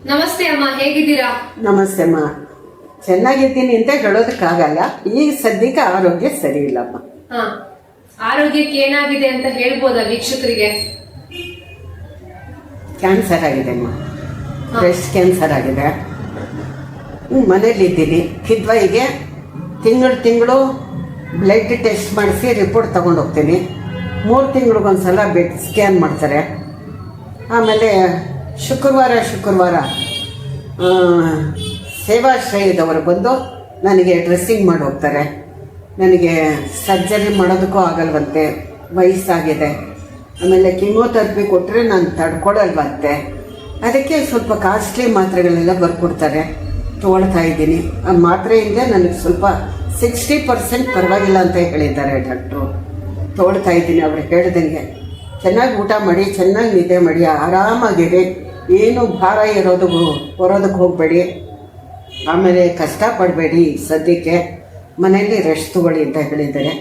ನಮಸ್ತೆ ಅಮ್ಮ, ಹೇಗಿದ್ದೀರಾ? ನಮಸ್ತೆ ಅಮ್ಮ, ಚೆನ್ನಾಗಿದ್ದೀನಿ ಅಂತ ಹೇಳೋದಕ್ಕಾಗಲ್ಲ. ಈಗ ಸದ್ಯಕ್ಕೆ ಆರೋಗ್ಯ ಸರಿ ಇಲ್ಲಮ್ಮ. ಹಾ, ಆರೋಗ್ಯಕ್ಕೆ ಏನಾಗಿದೆ ಅಂತ ಹೇಳ್ಬೋದಾ ವೀಕ್ಷಕರಿಗೆ? ಕ್ಯಾನ್ಸರ್ ಆಗಿದೆ ಅಮ್ಮ, ಬ್ರೆಸ್ಟ್ ಕ್ಯಾನ್ಸರ್ ಆಗಿದೆ. ಮನೇಲಿದ್ದೀನಿ. ಕಿದ್ವಾಯಿಗೆ ತಿಂಗಳು ಬ್ಲಡ್ ಟೆಸ್ಟ್ ಮಾಡಿಸಿ ರಿಪೋರ್ಟ್ ತಗೊಂಡು ಹೋಗ್ತೀನಿ. 3 ತಿಂಗಳಿಗೊಂದ್ಸಲ ಬೆಡ್ ಸ್ಕ್ಯಾನ್ ಮಾಡ್ತಾರೆ. ಆಮೇಲೆ ಶುಕ್ರವಾರ ಸೇವಾಶ್ರಯದವರು ಬಂದು ನನಗೆ ಡ್ರೆಸ್ಸಿಂಗ್ ಮಾಡಿ ಹೋಗ್ತಾರೆ. ನನಗೆ ಸರ್ಜರಿ ಮಾಡೋದಕ್ಕೂ ಆಗಲ್ವಂತೆ, ವಯಸ್ಸಾಗಿದೆ. ಆಮೇಲೆ ಕಿಮೋಥೆರಪಿ ಕೊಟ್ಟರೆ ನಾನು ತಡ್ಕೊಳಲ್ವಂತೆ. ಅದಕ್ಕೆ ಸ್ವಲ್ಪ ಕಾಸ್ಟ್ಲಿ ಮಾತ್ರೆಗಳೆಲ್ಲ ಬರ್ಕೊಡ್ತಾರೆ, ತೊಗೊಳ್ತಾ ಇದ್ದೀನಿ. ಆ ಮಾತ್ರೆಯಿಂದ ನನಗೆ ಸ್ವಲ್ಪ 60% ಪರವಾಗಿಲ್ಲ ಅಂತ ಹೇಳಿದ್ದಾರೆ ಡಾಕ್ಟ್ರು. ತೊಗೊಳ್ತಾ ಇದ್ದೀನಿ. ಅವ್ರು ಹೇಳ್ದಂಗೆ ಚೆನ್ನಾಗಿ ಊಟ ಮಾಡಿ, ಚೆನ್ನಾಗಿ ನಿದ್ದೆ ಮಾಡಿ, ಆರಾಮಾಗಿರಿ. ಏನು ಭಾರ ಹೊರೋದಕ್ಕೆ ಹೋಗಬೇಡಿ. ಆಮೇಲೆ ಕಷ್ಟಪಡಬೇಡಿ. ಸದ್ಯಕ್ಕೆ ಮನೆಯಲ್ಲಿ ರೆಸ್ಟ್ ತಗೊಳ್ಳಿ ಅಂತ ಹೇಳಿದ್ದಾರೆ.